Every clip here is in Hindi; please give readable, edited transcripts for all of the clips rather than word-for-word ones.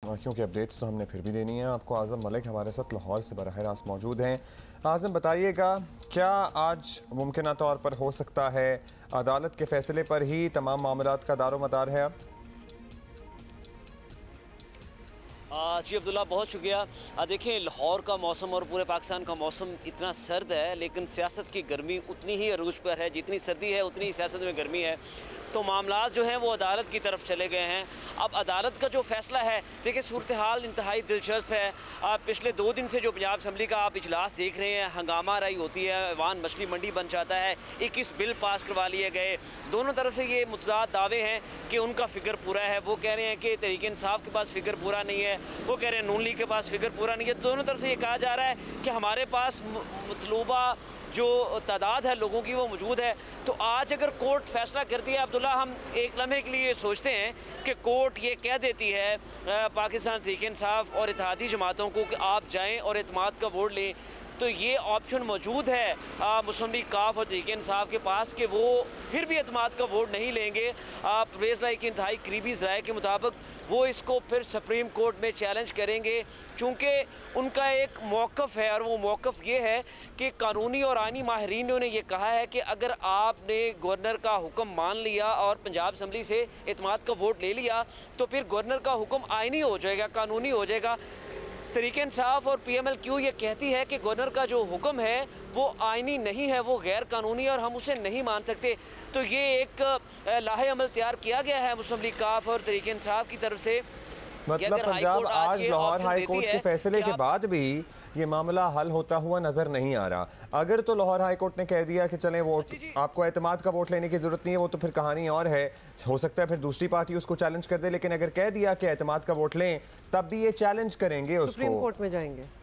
क्योंकि अपडेट्स तो हमने फिर भी देनी है आपको। आज़म मलिक हमारे साथ लाहौर से बराह रास्त मौजूद हैं। आज़म बताइएगा, क्या आज मुमकिन तौर पर हो सकता है अदालत के फैसले पर ही तमाम मामलात का दारोमदार है? अब जी अब्दुल्ला, बहुत शुक्रिया। देखिए, लाहौर का मौसम और पूरे पाकिस्तान का मौसम इतना सर्द है, लेकिन सियासत की गर्मी उतनी ही अरूज पर है। जितनी सर्दी है उतनी ही सियासत में गर्मी है। तो मामलात जो हैं वो अदालत की तरफ चले गए हैं। अब अदालत का जो फैसला है, देखिए सूरत हाल इंतहाई दिलचस्प है। पिछले 2 दिन से जो पंजाब असम्बली का आप इजलास देख रहे हैं, हंगामा राई होती है, ऐवान मछली मंडी बन जाता है, 21 बिल पास करवा लिए गए। दोनों तरफ से ये मुतज़ाद दावे हैं कि उनका फ़िगर पूरा है। वो कह रहे हैं कि तहरीक इंसाफ के पास फ़िगर पूरा नहीं है, वो कह रहे हैं नून लीग के पास फ़िगर पूरा नहीं है। दोनों तरफ से ये कहा जा रहा है कि हमारे पास मतलूबा जो तादाद है लोगों की वो मौजूद है। तो आज अगर कोर्ट फैसला करती है अब्दुल्ला, हम एक लम्हे के लिए सोचते हैं कि कोर्ट ये कह देती है पाकिस्तान तहरीक इंसाफ और इत्तेहादी जमातों को कि आप जाएं और एतमाद का वोट लें, तो ये ऑप्शन मौजूद है मुस्लिम लीग काफ और तहरीक इंसाफ के पास कि वो फिर भी एतमाद का वोट नहीं लेंगे। परवेज़ लाई की इंतहाई करीबी ज़राए के मुताबिक वो इसको फिर सुप्रीम कोर्ट में चैलेंज करेंगे, चूँकि उनका एक मौक़िफ़ है और वो मौक़िफ़ ये है कि कानूनी और आइनी माहिरीनों ने ये कहा है कि अगर आपने गवर्नर का हुक्म मान लिया और पंजाब असम्बली से एतमाद का वोट ले लिया तो फिर गवर्नर का हुक्म आइनी हो जाएगा, कानूनी हो जाएगा। तहरीक इंसाफ और PMLQ ये कहती है कि गवर्नर का जो हुक्म है वो आइनी नहीं है, वो गैर कानूनी है और हम उसे नहीं मान सकते। तो ये एक लाहे अमल तैयार किया गया है मुस्लिम लीग काफ और तहरीक इंसाफ की तरफ से। मतलब पंजाब आज लाहौर हाई कोर्ट के फैसले के बाद भी ये मामला हल होता हुआ नजर नहीं आ रहा। अगर तो लाहौर हाई कोर्ट ने कह दिया कि चलें वोट, आपको एतमाद का वोट लेने की जरूरत नहीं है, वो तो फिर कहानी और है। हो सकता है फिर दूसरी पार्टी उसको चैलेंज कर दे, लेकिन अगर कह दिया कि एतमाद का वोट लें तब भी ये चैलेंज करेंगे, उसको सुप्रीम कोर्ट में जाएंगे।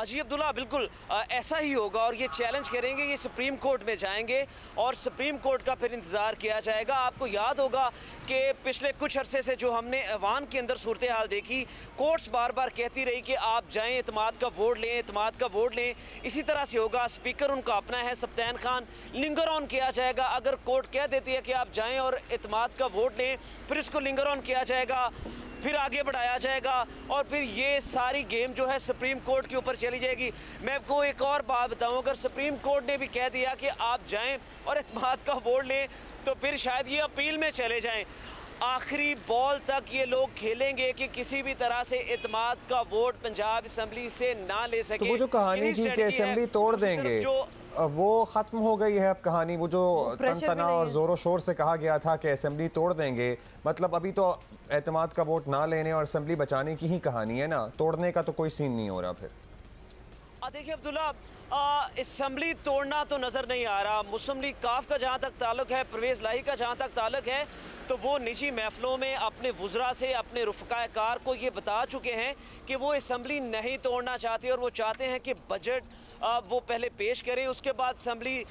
जी अब्दुल्ला, बिल्कुल ऐसा ही होगा और ये चैलेंज करेंगे, ये सुप्रीम कोर्ट में जाएंगे और सुप्रीम कोर्ट का फिर इंतज़ार किया जाएगा। आपको याद होगा कि पिछले कुछ अरसे से जो हमने ऐवान के अंदर सूरत हाल देखी, कोर्ट्स बार बार कहती रही कि आप जाएं, एतमाद का वोट लें, एतमाद का वोट लें। इसी तरह से होगा। स्पीकर उनका अपना है सप्तान खान, लिंगर ऑन किया जाएगा। अगर कोर्ट कह देती है कि आप जाएँ और एतमाद का वोट लें, फिर इसको लिंगर ऑन किया जाएगा, फिर आगे बढ़ाया जाएगा और फिर ये सारी गेम जो है सुप्रीम कोर्ट के ऊपर चली जाएगी। मैं आपको एक और बात बताऊं, अगर सुप्रीम कोर्ट ने भी कह दिया कि आप जाएं और एतमाद का वोट लें तो फिर शायद ये अपील में चले जाएं। आखिरी बॉल तक ये लोग खेलेंगे कि किसी भी तरह से एतमाद का वोट पंजाब असम्बली से ना ले सके। तो वो जो कहानी थी कि असम्बली तोड़ देंगे, वो ख़त्म हो गई है अब कहानी। वो जो तनतना और ज़ोरों शोर से कहा गया था कि असम्बली तोड़ देंगे, मतलब अभी तो एतमाद का वोट ना लेने और असम्बली बचाने की ही कहानी है ना, तोड़ने का तो कोई सीन नहीं हो रहा। फिर देखिए अब्दुल्ला, असम्बली तोड़ना तो नज़र नहीं आ रहा। मुस्लिम लीग काफ का जहाँ तक ताल्लुक है, परवेज़ लाई का जहाँ तक ताल्लुक है, तो वो निजी महफलों में अपने वुज़रा से, अपने रुफ़क़ाए कार को ये बता चुके हैं कि वो असम्बली नहीं तोड़ना चाहते और वो चाहते हैं कि बजट वो पहले पेश करें, उसके बाद असम्बली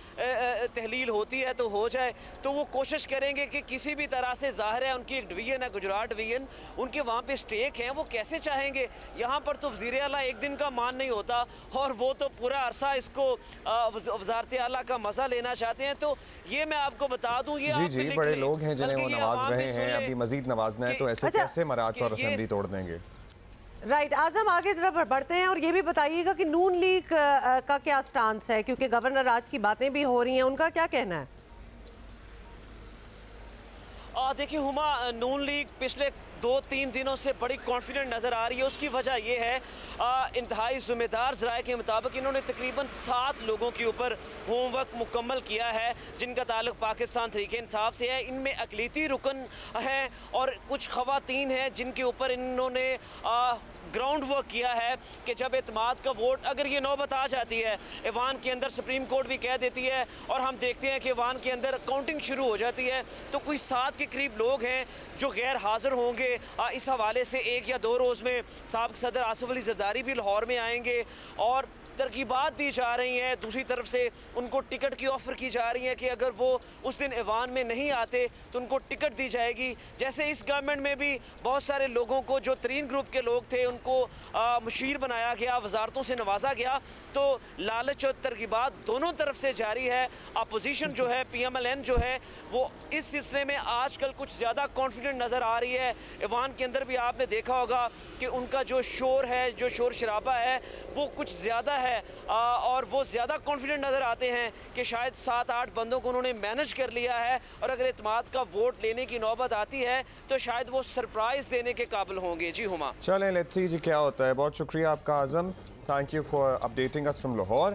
तहलील होती है तो हो जाए। तो वो कोशिश करेंगे कि किसी भी तरह से, ज़ाहिर है उनकी एक डिवीज़न है गुजरात डिवीज़न, उनके वहाँ पे स्टेक हैं, वो कैसे चाहेंगे। यहाँ पर तो वज़ीर आला एक दिन का मान नहीं होता और वो तो पूरा अरसा इसको वज़ारत आला का मज़ा लेना चाहते हैं। तो ये मैं आपको बता दूँ, ये जी बड़े लोग हैं जिन्हें वो नवाज रहे हैं, अभी मज़ीद नवाजना है, तो ऐसे कैसे मरात और असम्बली तोड़ देंगे। राइट आज़म, आगे जरा बढ़ते हैं और ये भी बताइएगा कि नून लीग का क्या स्टांस है, क्योंकि गवर्नर राज की बातें भी हो रही हैं, उनका क्या कहना है? देखिए हुमा, नून लीग पिछले 2-3 दिनों से बड़ी कॉन्फिडेंट नज़र आ रही है। उसकी वजह यह है, इंतहाई ज़िम्मेदार ज़राए के मुताबिक इन्होंने तकरीबन 7 लोगों के ऊपर होमवर्क मुकम्मल किया है जिनका ताल्लुक पाकिस्तान तहरीक इंसाफ से है। इनमें अक़लीती रुकन हैं और कुछ ख़वातीन हैं जिनके ऊपर इन्होंने ग्राउंड वर्क किया है कि जब एतमाद का वोट, अगर ये नौबत आ जाती है ऐवान के अंदर, सुप्रीम कोर्ट भी कह देती है और हम देखते हैं कि ऐवान के अंदर काउंटिंग शुरू हो जाती है, तो कोई 7 के करीब लोग हैं जो गैर हाज़िर होंगे। इस हवाले से 1 या 2 रोज़ में साबिक़ सदर आसिफ अली ज़रदारी भी लाहौर में आएंगे और तरकीबात दी जा रही हैं, दूसरी तरफ से उनको टिकट की ऑफ़र की जा रही है कि अगर वो उस दिन ऐवान में नहीं आते तो उनको टिकट दी जाएगी। जैसे इस गवर्नमेंट में भी बहुत सारे लोगों को, जो तरीन ग्रुप के लोग थे, उनको मुशीर बनाया गया, वजारतों से नवाजा गया। तो लालच और तरकीबात दोनों तरफ से जारी है। अपोजिशन जो है, PMLN जो है, वो इस सिलसिले में आजकल कुछ ज़्यादा कॉन्फिडेंट नज़र आ रही है। ऐवान के अंदर भी आपने देखा होगा कि उनका जो शोर है, जो शोर शराबा है, वो कुछ ज़्यादा है और वो ज़्यादा कॉन्फिडेंट नज़र आते हैं कि शायद 7-8 बंदों को उन्होंने मैनेज कर लिया है और अगर एतमाद का वोट लेने की नौबत आती है तो शायद वो सरप्राइज़ देने के काबिल होंगे। जी हुमा, चलें लेट्स सी जी क्या होता है। बहुत शुक्रिया आपका Azam, thank you for updating us from Lahore.